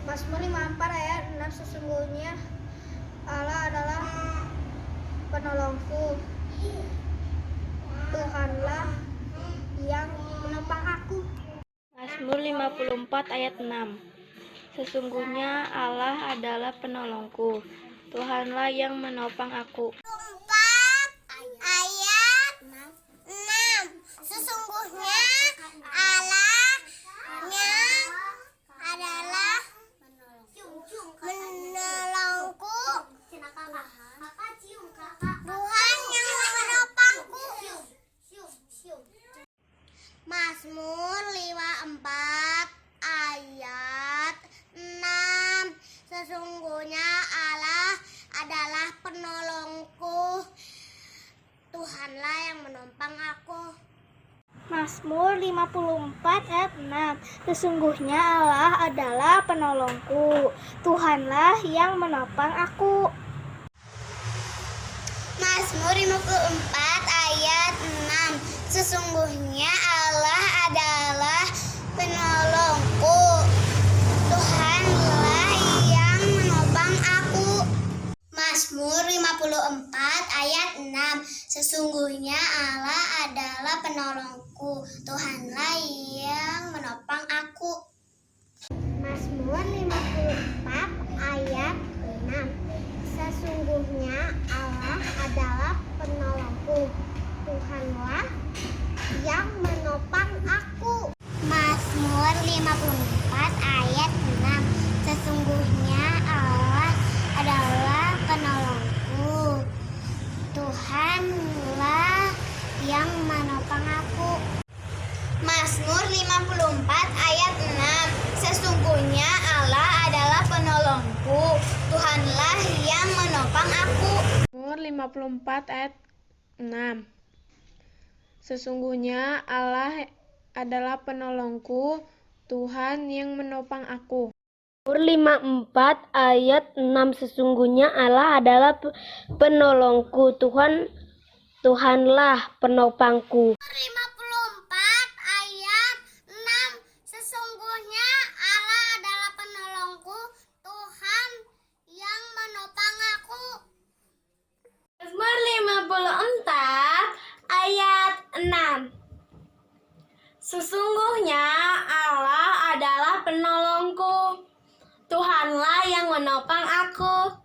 Mazmur 54 ayat 6, sesungguhnya Allah adalah penolongku. Tuhanlah yang menopang aku. Mazmur 54 ayat 6. Sesungguhnya Allah adalah penolongku. Tuhanlah yang menopang aku. 4 ayat 6. Sesungguhnya Allahnya adalah menolongku. Tuhan yang menopangku. Mazmur 54 ayat 6. Sesungguhnya Allah adalah penolongku. Tuhanlah yang menopang aku. Mazmur 54 ayat 6. Sesungguhnya Allah adalah penolongku. Tuhanlah yang menopang aku. Mazmur 54 ayat 6. Sesungguhnya Allah adalah penolongku. Tuhanlah yang menopang aku. Mazmur 54 ayat 6. Sesungguhnya Allah adalah penolongku. Tuhanlah yang menopang aku. Mazmur 54 ayat 6. Sesungguhnya Allah adalah penolongku. Tuhanlah yang menopang aku. Mazmur 54 ayat 6. Sesungguhnya Allah adalah penolongku. Tuhanlah yang menopang aku. Mazmur 54 ayat 6. Sesungguhnya Allah adalah penolongku. Tuhanlah yang menopang aku. Mazmur 54 ayat 6. Sesungguhnya Allah adalah penolongku, Tuhan yang menopang aku. Mazmur 54 ayat 6. Sesungguhnya Allah adalah penolongku, Tuhanlah penopangku. 54 ayat 6. Sesungguhnya Allah adalah penolongku, Tuhan yang menopang aku. Mazmur 54 ayat 6. Sesungguhnya Allah adalah penolongku, Tuhanlah yang menopang aku.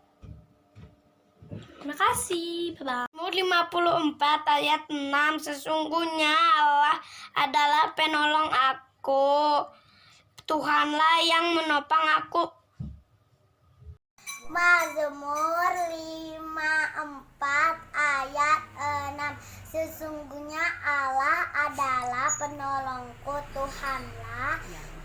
Terima kasih. Mazmur 54 ayat 6. Sesungguhnya Allah adalah penolong aku, Tuhanlah yang menopang aku. Mazmur 54 ayat 6. Sesungguhnya Allah adalah penolongku, Tuhanlah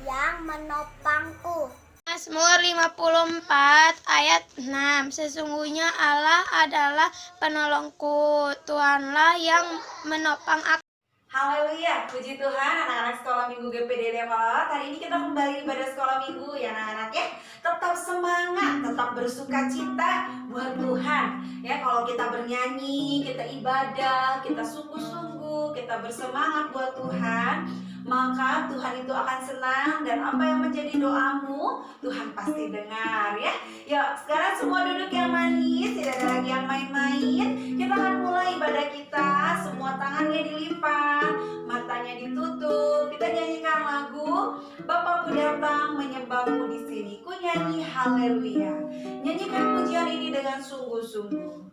yang menopangku. Mazmur 54 ayat 6. Sesungguhnya Allah adalah penolongku, Tuhanlah yang menopang aku. Haleluya, puji Tuhan anak-anak sekolah minggu GPD Depok. Hari ini kita kembali ibadah sekolah minggu ya anak-anak ya. Tetap semangat, tetap bersuka cita buat Tuhan. Ya, kalau kita bernyanyi, kita ibadah, kita sungguh-sungguh, kita bersemangat buat Tuhan, maka Tuhan itu akan senang dan apa yang menjadi doamu Tuhan pasti dengar ya. Yuk sekarang semua duduk yang manis, tidak ada lagi yang main-main. Kita akan mulai ibadah kita. Semua tangannya dilipat, matanya ditutup. Kita nyanyikan lagu Bapakku datang menyembahmu di sini. Ku nyanyi haleluya. Nyanyikan pujian ini dengan sungguh-sungguh.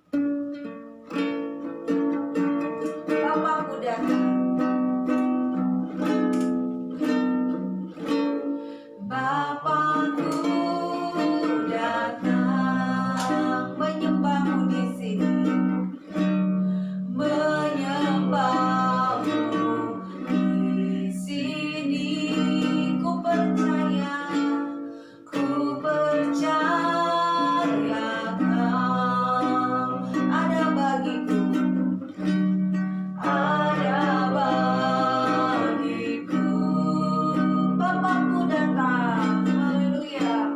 Bapakku datang. Bapakku datang menyembahmu di sini, menyembahmu di sini. Ku percaya kau ada bagiku, ada bagiku. Bapakku datang, haleluya.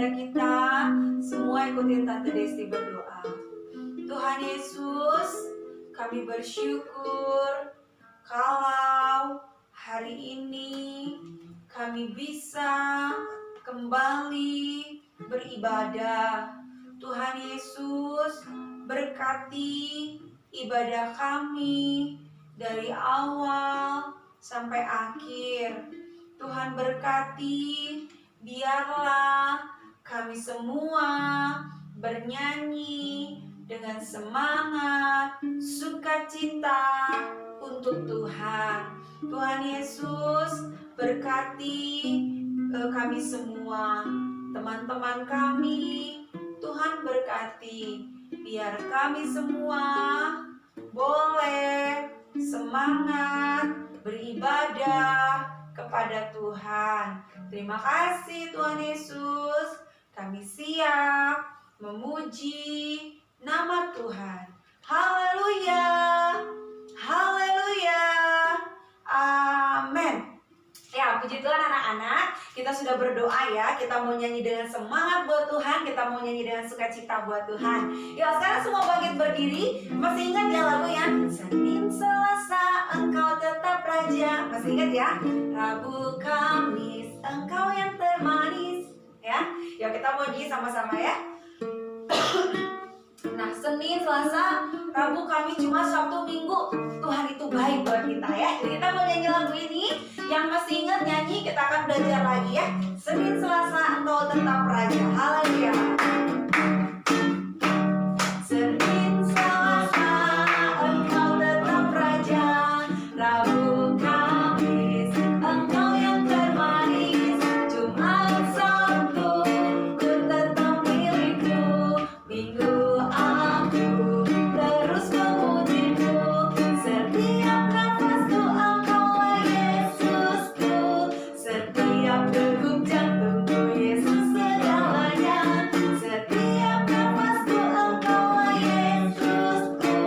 ibadah kita. Semua ikutin Tante Desti berdoa. Tuhan Yesus, kami bersyukur kalau hari ini kami bisa kembali beribadah. Tuhan Yesus, berkati ibadah kami dari awal sampai akhir. Tuhan berkati, biarlah kami semua bernyanyi dengan semangat, sukacita untuk Tuhan. Tuhan Yesus, berkati kami semua, teman-teman kami. Tuhan berkati, biar kami semua boleh semangat beribadah kepada Tuhan. Terima kasih Tuhan Yesus. Kami siap memuji nama Tuhan. Haleluya. Haleluya. Amin. Ya, puji Tuhan anak-anak. Kita sudah berdoa ya. Kita mau nyanyi dengan semangat buat Tuhan. Kita mau nyanyi dengan sukacita buat Tuhan. Ya, sekarang semua bangkit berdiri. Masih ingat ya lagu yang Senin Selasa Engkau tetap Raja. Masih ingat ya? Rabu Kamis Engkau yang termanis. Ya, yuk kita mau nyanyi sama-sama ya. Nah, Senin, Selasa, Rabu, Kamis, Jumat, Sabtu, Minggu, Tuhan itu baik buat kita ya. Jadi kita mau nyanyi lagu ini. Yang masih ingat nyanyi, kita akan belajar lagi ya. Senin, Selasa, Engkau tetap Raja. Haleluya. Senin, Selasa, Engkau tetap Raja. Rabu, Kamis, Engkau yang termanis. Jumat, Sabtu, ku tetap milikmu. Minggu, aku terus memujimu. Setiap nafasku Engkaulah Yesusku. Setiap degup jantungku Yesus segalanya. Setiap nafasku Engkaulah Yesusku.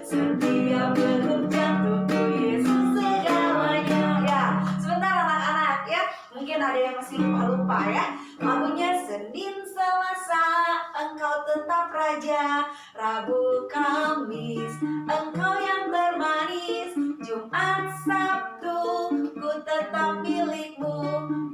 Setiap degup jantungku Yesus segalanya. Ya, sebentar anak-anak ya. Mungkin ada yang masih lupa-lupa ya. Lagunya Senin, Selasa, Engkau tetap Raja. Rabu, Kamis, Engkau yang termanis. Jumat, Sabtu, ku tetap milikmu.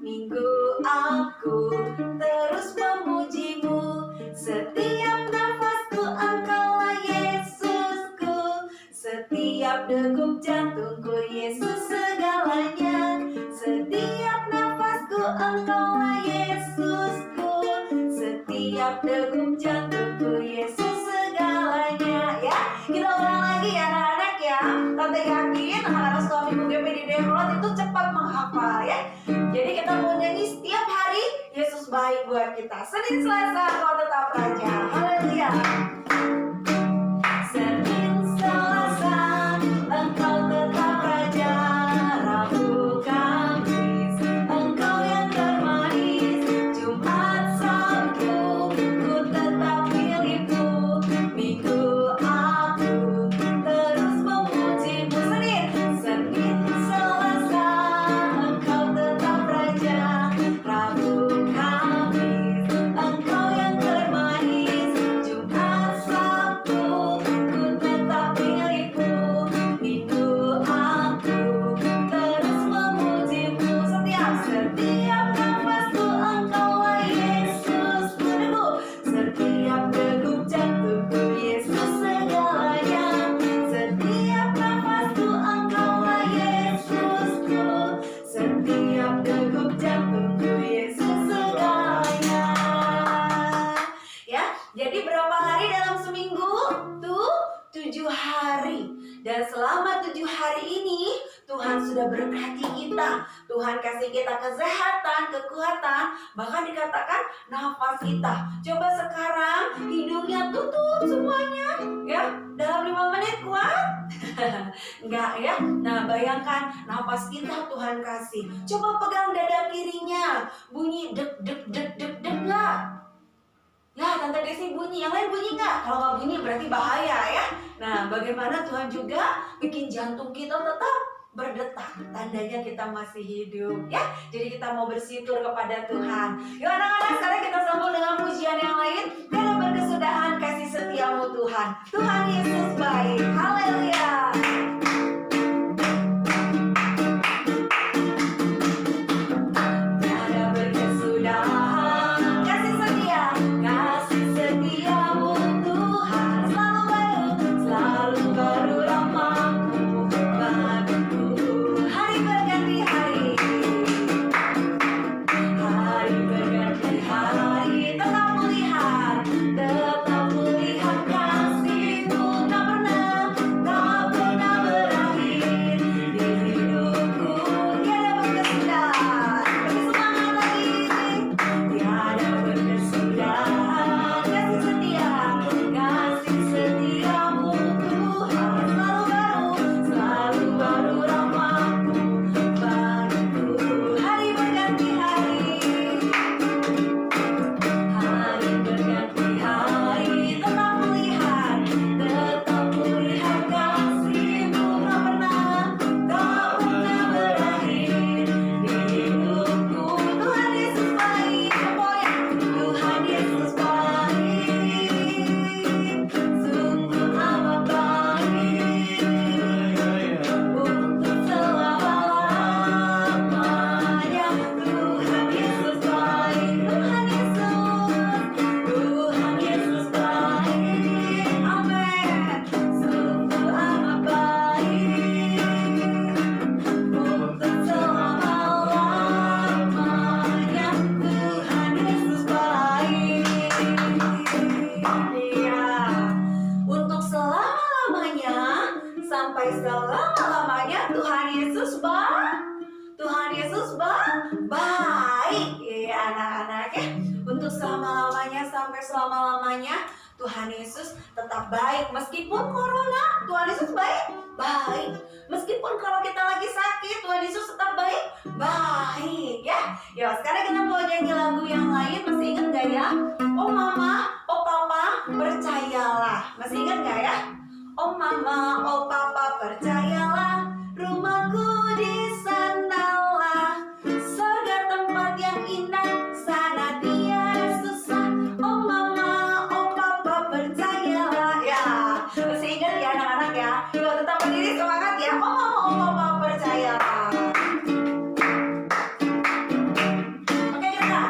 Minggu, aku terus memujimu. Setiap nafasku Engkaulah Yesusku. Setiap degup jantungku Yesus segalanya. Setiap nafasku Engkaulah Yesusku. Setiap degup jantungku Yesus segalanya. Ya, kita ulang lagi ya anak-anak ya. Tante yakin anak-anak sekolah minggu GPD Dekolot itu cepat menghafal ya. Jadi kita mau nyanyi setiap hari, Yesus baik buat kita. Senin, Selasa, Engkau tetap Raja. Haleluya. Senin, Selasa, Engkau tetap Raja. Rabu, Kamis, Engkau yang termanis. Jumat, Sabtu, ku tetap milikmu. Minggu, aku terus memujimu. Senin, Selasa, Engkau tetap Raja. Rabu, Kamis, Engkau yang termanis. Jumat, Sabtu, ku tetap milikmu. Minggu, aku terus memujimu. Setiap nafasku Engkaulah Yesusku. Setiap degup jantungku Yesus segalanya. Setiap nafasku Engkaulah Yesusku. Setiap degup jantungku Yesus segalanya. Ya, jadi berapa hari dalam seminggu? 7 hari. Dan selama 7 hari ini Tuhan sudah berkati kita. Tuhan kasih kita kesehatan, kekuatan, bahkan dikatakan nafas kita. Coba sekarang hidungnya tutup semuanya, ya. Dalam 5 menit kuat? Enggak ya. Nah, bayangkan nafas kita Tuhan kasih. Coba pegang dada kirinya, bunyi dek dek dek dek dek enggak? Ya, Tante Desi bunyi, yang lain bunyi nggak? Kalau nggak bunyi berarti bahaya ya. Nah, bagaimana Tuhan juga bikin jantung kita tetap berdetak, tandanya kita masih hidup ya. Jadi kita mau bersyukur kepada Tuhan. Yuk anak-anak, sekarang kita sambung dengan pujian yang lain. Karena berkesudahan kasih setiamu Tuhan. Tuhan Yesus baik. Haleluya. Sampai selama-lamanya Tuhan Yesus baik ya anak-anak ya. Untuk selama-lamanya sampai selama-lamanya Tuhan Yesus tetap baik. Meskipun corona, Tuhan Yesus baik. Meskipun kalau kita lagi sakit, Tuhan Yesus tetap baik ya. Ya sekarang kita mau nyanyi lagu yang lain. Masih ingat gak ya? Oh mama, oh papa, percayalah. Masih ingat gak ya? Oh mama, oh papa, percayalah, rumahku di sanalah, surga tempat yang indah, sana tiada susah. Oh mama, oh papa, percayalah. Ya, masih ingat ya anak-anak ya? Yuk tetap berdiri semangat ya. Oh mama, oh papa, percayalah. Oke kita.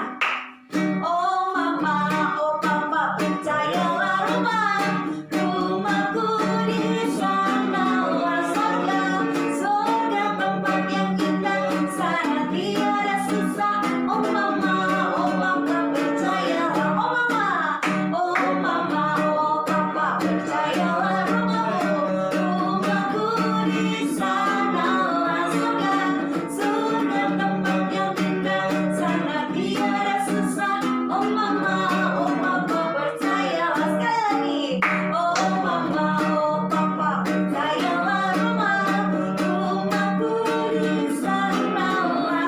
Oh mama, oh papa, percayalah, rumahku di sanalah, surga tempat yang indah, sana tiada susah. Oh mama, oh papa, percayalah. Oh mama, oh papa, percayalah, rumahku di sanalah, surga tempat yang indah, sana tiada susah. Oh mama, oh papa, percayalah. Sekali lagi. Oh mama, oh papa, percayalah, rumahku di sanalah,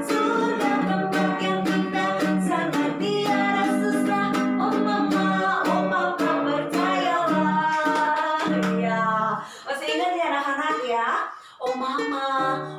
surga tempat yang indah, sana tiada susah. Oh mama, oh papa, percayalah. Ya, masih ingat ya anak-anak ya? Oh mama,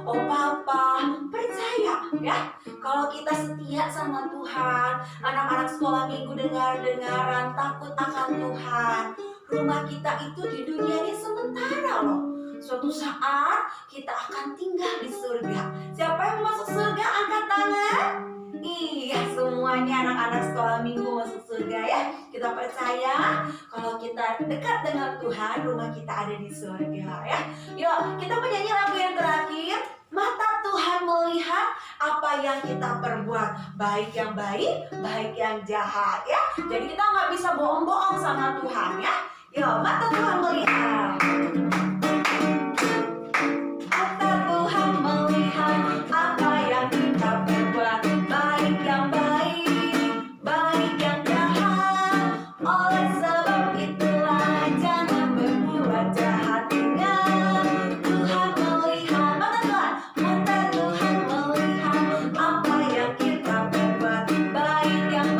oh papa, percaya ya. Kalau kita setia sama Tuhan, anak-anak sekolah minggu dengar-dengaran takut akan Tuhan, rumah kita itu di dunia ini sementara loh. Suatu saat kita akan tinggal di surga. Siapa yang masuk surga angkat tangan? Iya, semuanya anak-anak sekolah minggu masuk surga ya. Kita percaya kalau kita dekat dengan Tuhan, rumah kita ada di surga ya. Yuk, kita menyanyi lagu yang terakhir. Mata Tuhan melihat apa yang kita perbuat, baik yang jahat ya. Jadi kita nggak bisa bohong-bohong sama Tuhan ya. Yuk, mata Tuhan melihat. Mata Tuhan melihat apa yang kita perbuat, baik yang jahat. Oleh sebab itulah jangan berbuat jahat. Tuhan melihat, mata Tuhan melihat apa yang kita perbuat, baik yang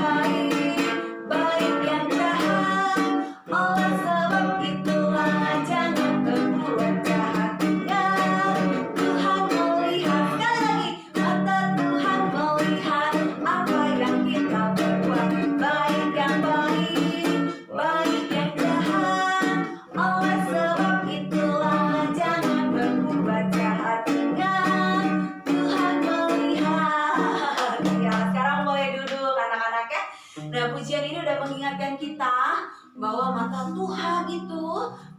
jahat. Oleh sebab itulah jangan berbuat mata Tuhan itu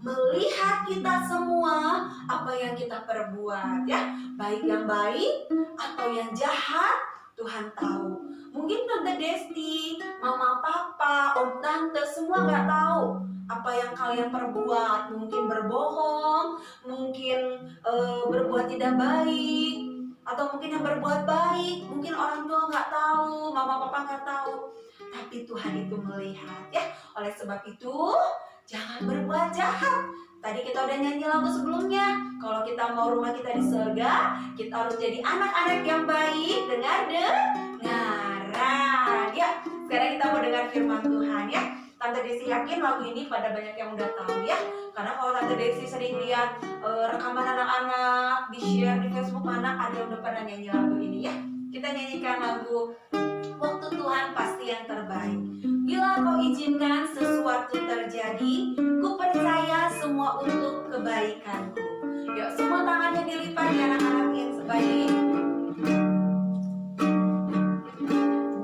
melihat kita semua apa yang kita perbuat ya, baik yang baik atau yang jahat, Tuhan tahu. Mungkin Tante Desti, Mama Papa, Om Tante semua nggak tahu apa yang kalian perbuat. Mungkin berbohong, mungkin berbuat tidak baik, atau mungkin yang berbuat baik. Mungkin orang tua nggak tahu, Mama Papa nggak tahu. Tapi Tuhan itu melihat ya. Oleh sebab itu jangan berbuat jahat. Tadi kita udah nyanyi lagu sebelumnya. Kalau kita mau rumah kita di surga, kita harus jadi anak-anak yang baik dengan dengaran. Ya, sekarang kita mau dengar firman Tuhan ya. Tante Desi yakin lagu ini pada banyak yang udah tahu ya. Karena kalau Tante Desi sering lihat rekaman anak-anak di share di Facebook mana, ada yang udah pernah nyanyi lagu ini ya. Kita nyanyikan lagu Waktu Tuhan Pasti Yang Terbaik. Bila kau izinkan sesuatu terjadi, ku percaya semua untuk kebaikanku. Yuk semua tangannya dilipat ya anak-anak yang sebaik.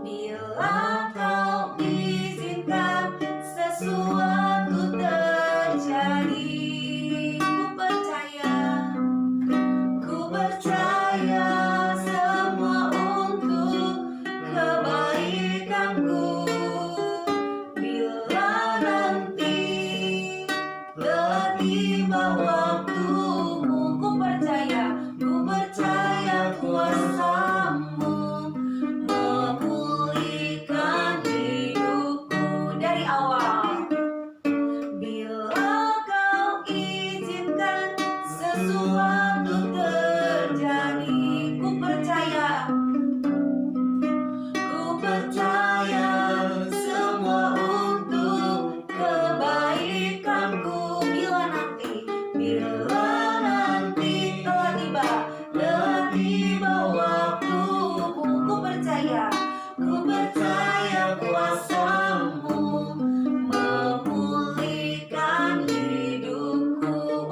Bila kau izinkan sesuatu terjadi, ku percaya semua untuk kebaikanku. Bila nanti telah tiba waktumu, ku percaya kuasamu memulihkan hidupku dari awal. Bila kau izinkan sesuatu terjadi, ku percaya semua untuk kebaikanku. Bila nanti telah tiba waktumu, ku percaya kuasamu memulihkan hidupku.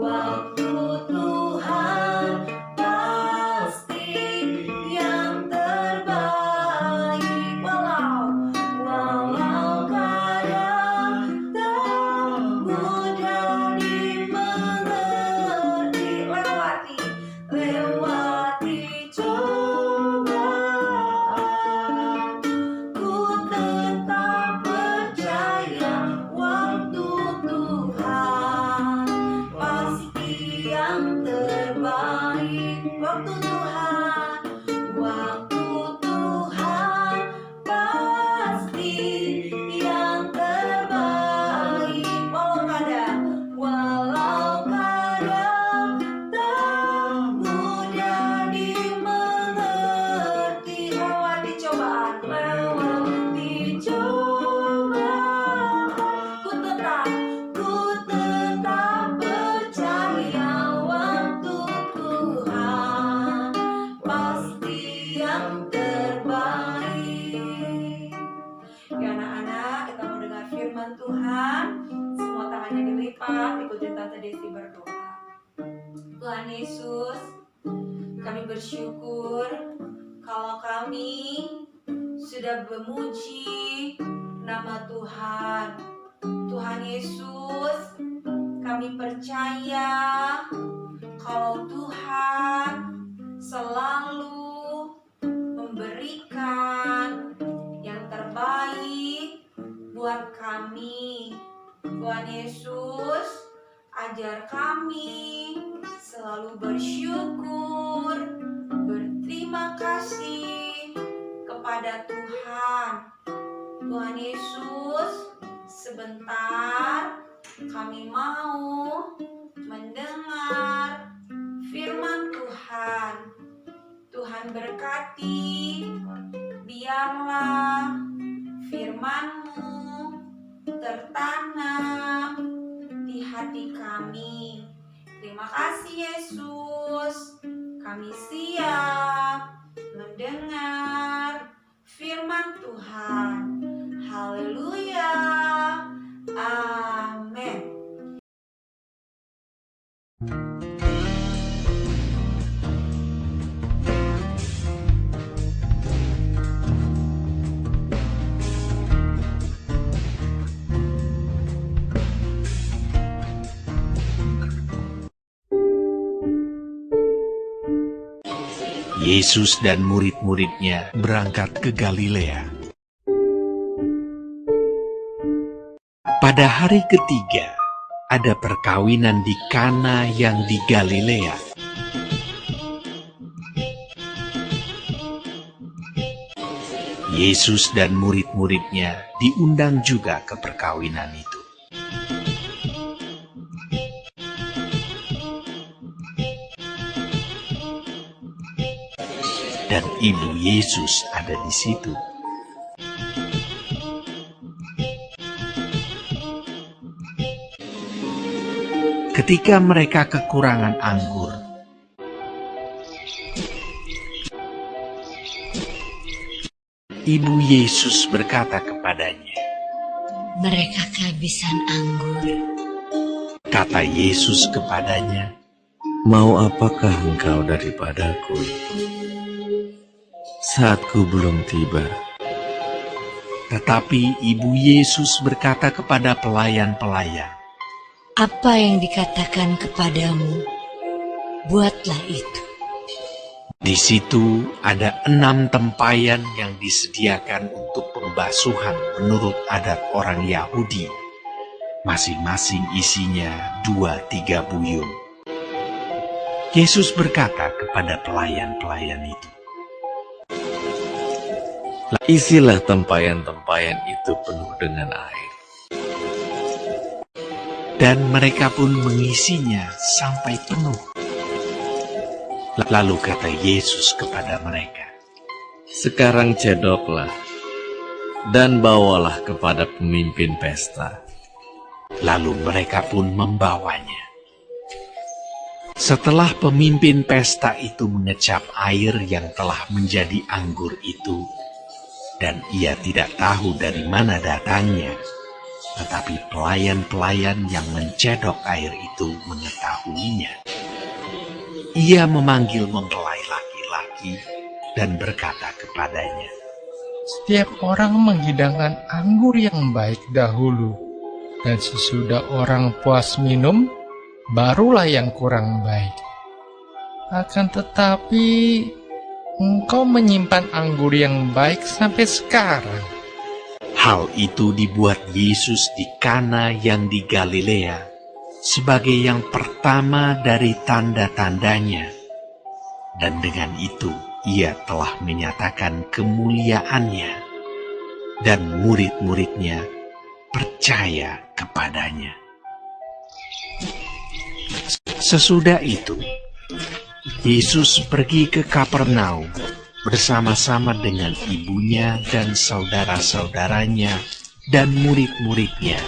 Waktu Tuhan pasti yang terbaik. Walau kadang tak mudah dimengerti, lewati cobaan, ku tetap percaya waktu Tuhan pasti yang terbaik. Waktu Tuhan pasti yang terbaik. Walau kadang tak mudah dimengerti, lewati cobaan, ku tetap percaya waktu Tuhan pasti yang terbaik. Ya anak-anak, kita mau dengar firman Tuhan. Semua tangannya dilipat, ikutin Tante Desi berdoa. Tuhan Yesus, kami bersyukur kalau kami sudah memuji nama Tuhan. Tuhan Yesus, kami percaya kalau Tuhan selalu memberikan yang terbaik buat kami. Tuhan Yesus, ajar kami selalu bersyukur, berterima kasih kepada Tuhan. Tuhan Yesus, sebentar kami mau mendengar firman Tuhan. Tuhan berkati, biarlah firman-Mu tertanam di hati kami. Terima kasih Yesus, kami siap mendengar firman Tuhan. Haleluya, amin. Yesus dan murid-muridnya berangkat ke Galilea. Pada hari ketiga, ada perkawinan di Kana yang di Galilea. Yesus dan murid-muridnya diundang juga ke perkawinan itu. Dan ibu Yesus ada di situ. Ketika mereka kekurangan anggur, ibu Yesus berkata kepadanya, "Mereka kehabisan anggur." kata Yesus kepadanya, Mau apakah engkau daripadaku? Saatku belum tiba. tetapi ibu Yesus berkata kepada pelayan-pelayan, Apa yang dikatakan kepadamu, buatlah itu. di situ ada 6 tempayan yang disediakan untuk pembasuhan menurut adat orang Yahudi. Masing-masing isinya 2-3 buyung. Yesus berkata kepada pelayan-pelayan itu, Isilah tempayan-tempayan itu penuh dengan air. dan mereka pun mengisinya sampai penuh. Lalu kata Yesus kepada mereka, Sekarang cedoklah dan bawalah kepada pemimpin pesta. lalu mereka pun membawanya. Setelah pemimpin pesta itu mengecap air yang telah menjadi anggur itu, dan ia tidak tahu dari mana datangnya, tetapi pelayan-pelayan yang mencedok air itu mengetahuinya. Ia memanggil mempelai laki-laki dan berkata kepadanya, Setiap orang menghidangkan anggur yang baik dahulu, dan sesudah orang puas minum, barulah yang kurang baik. Akan tetapi, engkau menyimpan anggur yang baik sampai sekarang. hal itu dibuat Yesus di Kana yang di Galilea sebagai yang pertama dari tanda-tandanya. Dan dengan itu ia telah menyatakan kemuliaannya, dan murid-muridnya percaya kepadanya. Sesudah itu, Yesus pergi ke Kapernaum bersama-sama dengan ibunya dan saudara-saudaranya dan murid-muridnya,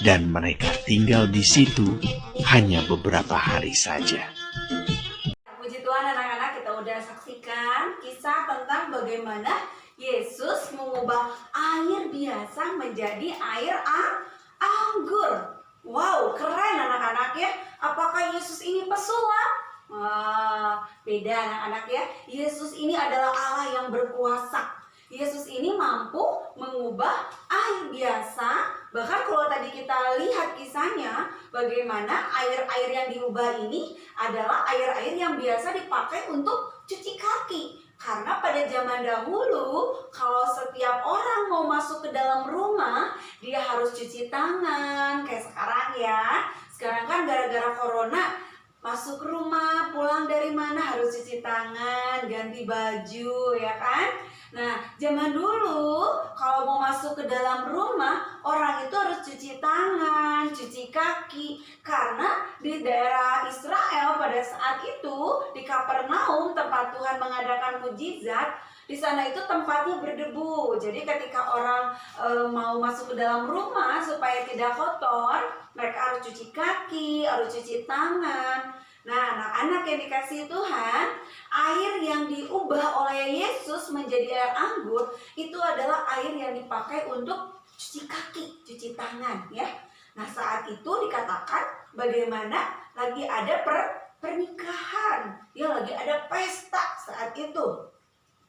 dan mereka tinggal di situ hanya beberapa hari saja. Puji Tuhan anak-anak, kita udah saksikan kisah tentang bagaimana Yesus mengubah air biasa menjadi air anggur. Wow, keren anak-anak ya. Apakah Yesus ini pesulap? Beda anak-anak ya. Yesus ini adalah Allah yang berkuasa. Yesus ini mampu mengubah air biasa. Bahkan kalau tadi kita lihat kisahnya, bagaimana air-air yang diubah ini adalah air-air yang biasa dipakai untuk cuci kaki. Karena pada zaman dahulu, kalau setiap orang mau masuk ke dalam rumah, dia harus cuci tangan. Kayak sekarang ya. Sekarang kan gara-gara corona, masuk rumah, pulang dari mana harus cuci tangan, ganti baju, ya kan? Nah, zaman dulu kalau mau masuk ke dalam rumah, orang itu harus cuci tangan, cuci kaki. Karena di daerah Israel pada saat itu, di Kapernaum, tempat Tuhan mengadakan mujizat, di sana itu tempatnya berdebu. Jadi ketika orang mau masuk ke dalam rumah supaya tidak kotor, mereka harus cuci kaki, harus cuci tangan. Nah, anak-anak yang dikasihi Tuhan, air yang diubah oleh Yesus menjadi air anggur itu adalah air yang dipakai untuk cuci kaki, cuci tangan, ya. Nah, saat itu dikatakan bagaimana lagi ada pernikahan, ya, lagi ada pesta saat itu.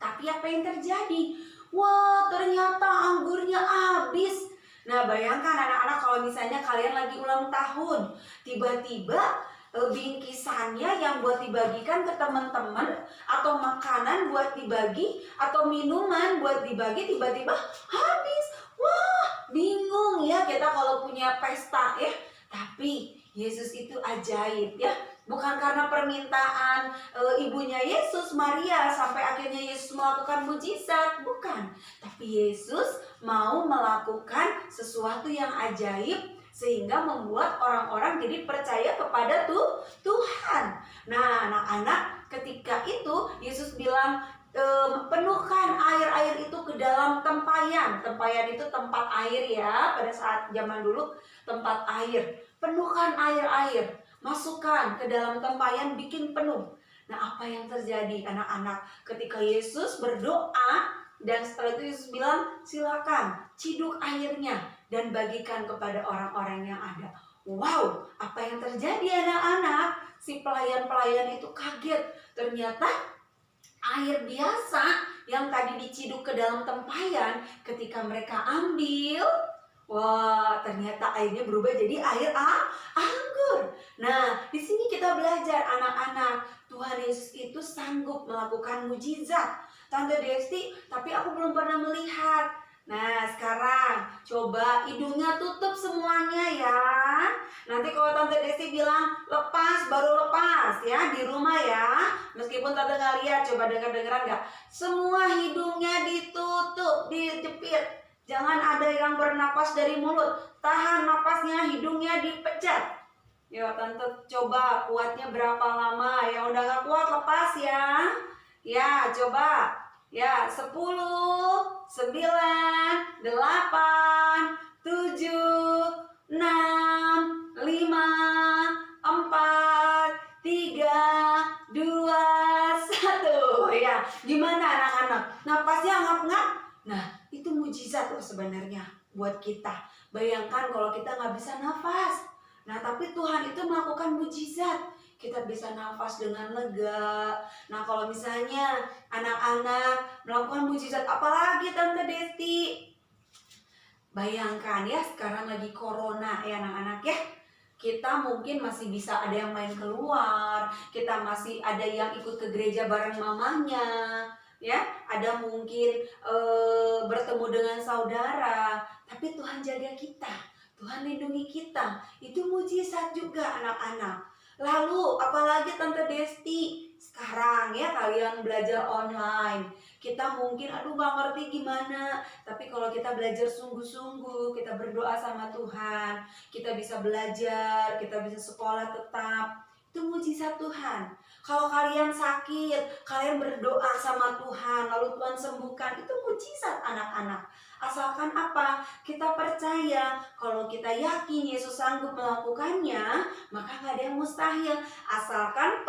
Tapi apa yang terjadi? Wah, ternyata anggurnya habis. Nah, bayangkan anak-anak kalau misalnya kalian lagi ulang tahun, tiba-tiba bingkisannya yang buat dibagikan ke teman-teman, atau makanan buat dibagi, atau minuman buat dibagi, tiba-tiba habis. Wah, bingung ya kita kalau punya pesta ya. Tapi Yesus itu ajaib ya. Bukan karena permintaan ibunya Yesus, Maria, sampai akhirnya Yesus melakukan mujizat, bukan. Tapi Yesus mau melakukan sesuatu yang ajaib sehingga membuat orang-orang jadi percaya kepada Tuhan. Nah, anak-anak, ketika itu Yesus bilang, penuhkan air-air itu ke dalam tempayan. Tempayan itu tempat air ya, pada saat zaman dulu tempat air. Penuhkan air-air, masukkan ke dalam tempayan, bikin penuh. Nah, apa yang terjadi anak-anak ketika Yesus berdoa, dan setelah itu Yesus bilang, silakan ciduk airnya dan bagikan kepada orang-orang yang ada. Wow, apa yang terjadi anak-anak? Si pelayan-pelayan itu kaget. Ternyata air biasa yang tadi diciduk ke dalam tempayan, ketika mereka ambil, wah, ternyata airnya berubah jadi air anggur. Nah, di sini kita belajar anak-anak, Tuhan Yesus itu sanggup melakukan mujizat. Tante Desti, tapi aku belum pernah melihat. Nah, sekarang coba hidungnya tutup semuanya ya. Nanti kalau Tante Desti bilang lepas, baru lepas ya di rumah ya. Meskipun Tante nggak lihat, coba dengar-dengaran nggak? Semua hidungnya ditutup, dijepit. Jangan ada yang bernapas dari mulut. Tahan napasnya, hidungnya dipecat. Yuk Tante coba kuatnya berapa lama. Yang udah nggak kuat lepas ya. Ya coba. Ya 10, 9, 8, 7, 6, 5, 4, 3, 2, 1. Ya, gimana anak-anak? Napasnya ngap-ngap? Nah, itu mujizat loh sebenarnya buat kita. Bayangkan kalau kita nggak bisa nafas. Nah, tapi Tuhan itu melakukan mujizat. Kita bisa nafas dengan lega. Nah, kalau misalnya anak-anak melakukan mujizat, apalagi Tante Desti? Bayangkan ya, sekarang lagi corona ya anak-anak ya. Kita mungkin masih bisa ada yang main keluar, kita masih ada yang ikut ke gereja bareng mamanya, ya. Ada mungkin bertemu dengan saudara, tapi Tuhan jaga kita, Tuhan lindungi kita. Itu mujizat juga anak-anak. Lalu apalagi Tante Desti, sekarang ya kalian belajar online. Kita mungkin aduh gak ngerti gimana. Tapi kalau kita belajar sungguh-sungguh, kita berdoa sama Tuhan, kita bisa belajar, kita bisa sekolah tetap. Itu mujizat Tuhan. Kalau kalian sakit, kalian berdoa sama Tuhan, lalu Tuhan sembuhkan, itu mujizat anak-anak. Asalkan apa? Kita percaya. Kalau kita yakin Yesus sanggup melakukannya, maka gak ada yang mustahil. Asalkan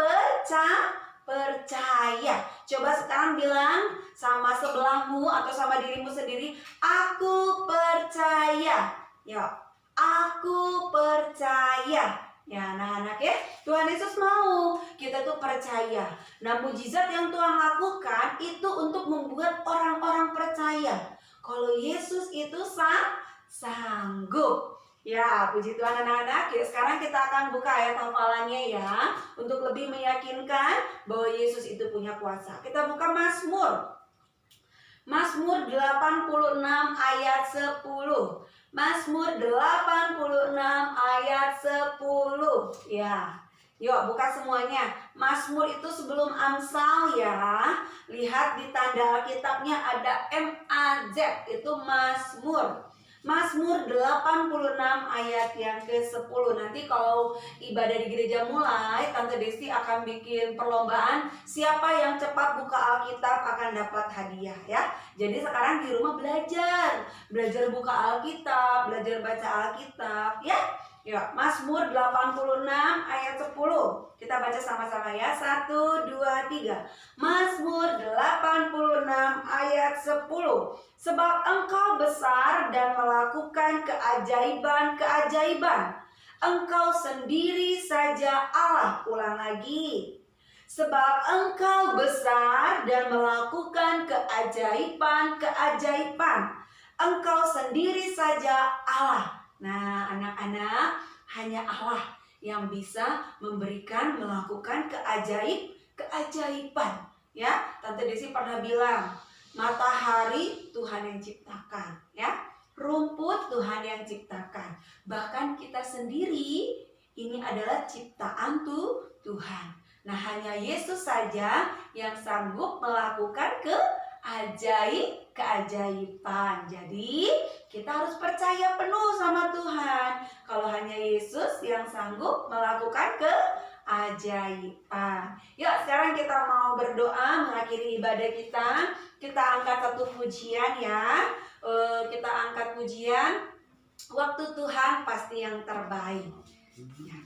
percaya. Coba sekarang bilang sama sebelahmu atau sama dirimu sendiri, aku percaya. Yuk, aku percaya. Ya anak-anak ya, Tuhan Yesus mau kita tuh percaya. Nah, mujizat yang Tuhan lakukan itu untuk membuat orang-orang percaya kalau Yesus itu sanggup. Ya, puji Tuhan anak-anak. Ya, sekarang kita akan buka ayat hafalannya ya, untuk lebih meyakinkan bahwa Yesus itu punya kuasa. Kita buka Mazmur 86 ayat 10. Mazmur 86 ayat 10. Ya. Yuk buka semuanya. Mazmur itu sebelum Amsal ya. Lihat di tanda Alkitabnya ada MAZ, itu Mazmur. Mazmur 86 ayat yang ke-10. Nanti kalau ibadah di gereja mulai, Tante Desti akan bikin perlombaan. Siapa yang cepat buka Alkitab akan dapat hadiah ya. Jadi sekarang di rumah belajar buka Alkitab, belajar baca Alkitab ya. Ya, Mazmur 86 ayat 10. Kita baca sama-sama ya. 1, 2, 3. Mazmur 86 ayat 10. Sebab Engkau besar dan melakukan keajaiban-keajaiban. Engkau sendiri saja Allah. Ulang lagi. Sebab Engkau besar dan melakukan keajaiban-keajaiban. Engkau sendiri saja Allah. Nah, anak-anak, hanya Allah yang bisa melakukan keajaiban. Ya, Tante Desi pernah bilang, matahari Tuhan yang ciptakan, ya. Rumput Tuhan yang ciptakan. Bahkan kita sendiri ini adalah ciptaan Tuhan. Nah, hanya Yesus saja yang sanggup melakukan keajaiban. Jadi, kita harus percaya penuh sama Tuhan. Kalau hanya Yesus yang sanggup melakukan keajaiban. Yuk, sekarang kita mau berdoa mengakhiri ibadah kita. Kita angkat satu pujian ya. Kita angkat pujian. Waktu Tuhan pasti yang terbaik. Ya.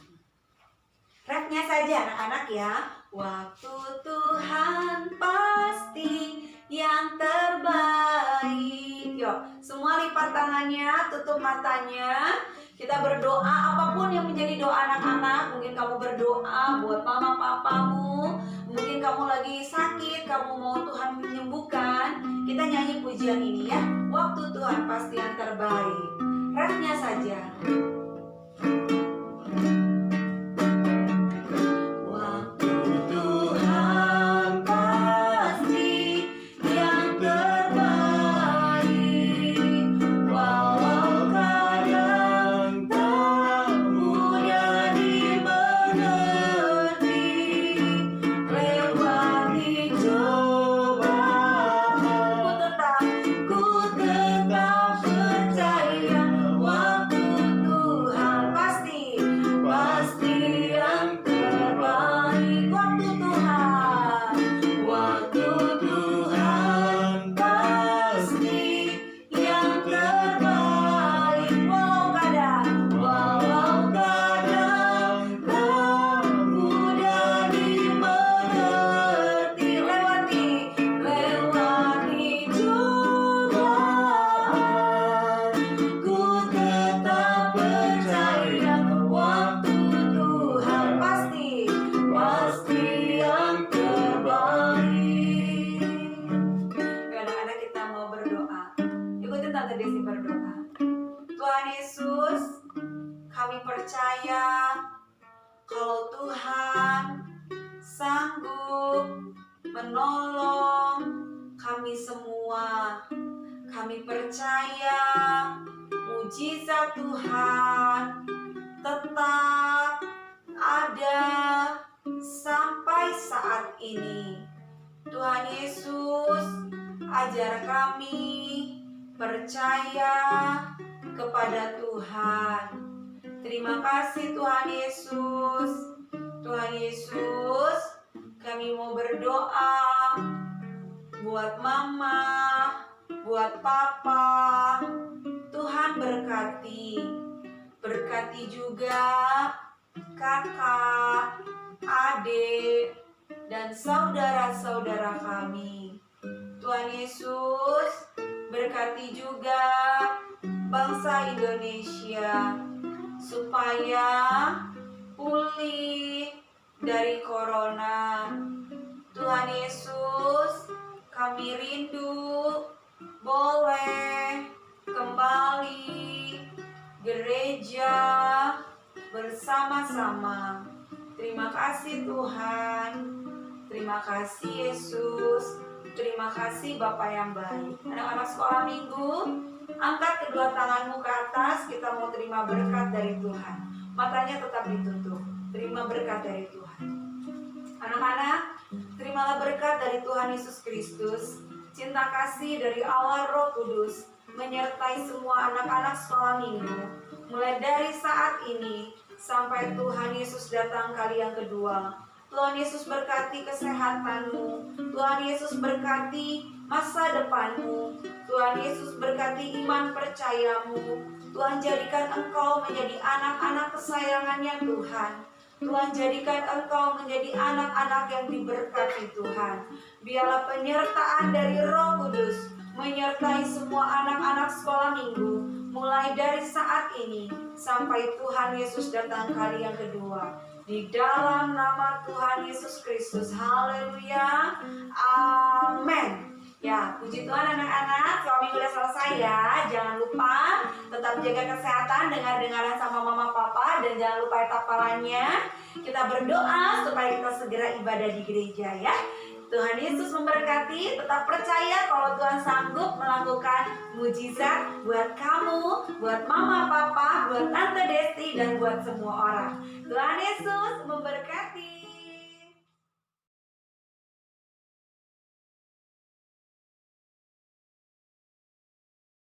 Rapnya saja anak-anak ya. Waktu Tuhan pasti yang terbaik. Yuk, semua lipat tangannya, tutup matanya. Kita berdoa apapun yang menjadi doa anak-anak. Mungkin kamu berdoa buat mama papamu. Mungkin kamu lagi sakit, kamu mau Tuhan menyembuhkan. Kita nyanyi pujian ini ya. Waktu Tuhan pasti yang terbaik. Rapnya saja. Kalau Tuhan sanggup menolong kami semua. Kami percaya mujizat Tuhan tetap ada sampai saat ini. Tuhan Yesus, ajar kami percaya kepada Tuhan. Terima kasih Tuhan Yesus. Tuhan Yesus, kami mau berdoa buat mama, buat papa. Tuhan berkati. Berkati juga kakak, adik, dan saudara-saudara kami. Tuhan Yesus, berkati juga bangsa Indonesia supaya pulih dari corona. Tuhan Yesus, kami rindu boleh kembali gereja bersama-sama. Terima kasih Tuhan. Terima kasih Yesus. Terima kasih Bapa yang baik. Anak-anak sekolah minggu, angkat kedua tanganmu ke atas. Kita mau terima berkat dari Tuhan. Matanya tetap ditutup. Terima berkat dari Tuhan. Anak-anak, terimalah berkat dari Tuhan Yesus Kristus. Cinta kasih dari Allah Roh Kudus menyertai semua anak-anak sekolah minggu. Mulai dari saat ini sampai Tuhan Yesus datang kali yang kedua. Tuhan Yesus berkati kesehatanmu. Tuhan Yesus berkati masa depanmu. Tuhan Yesus berkati iman percayamu. Tuhan jadikan engkau menjadi anak-anak kesayangannya Tuhan. Tuhan jadikan engkau menjadi anak-anak yang diberkati Tuhan. Biarlah penyertaan dari Roh Kudus menyertai semua anak-anak sekolah minggu. Mulai dari saat ini sampai Tuhan Yesus datang kali yang kedua. Di dalam nama Tuhan Yesus Kristus. Haleluya. Amin. Ya, puji Tuhan anak-anak, sekolah minggu udah selesai ya. Jangan lupa tetap jaga kesehatan, dengar-dengaran sama mama papa, dan jangan lupa etapalannya. Kita berdoa supaya kita segera ibadah di gereja ya. Tuhan Yesus memberkati, tetap percaya kalau Tuhan sanggup melakukan mujizat buat kamu, buat mama papa, buat tante Desti, dan buat semua orang. Tuhan Yesus memberkati.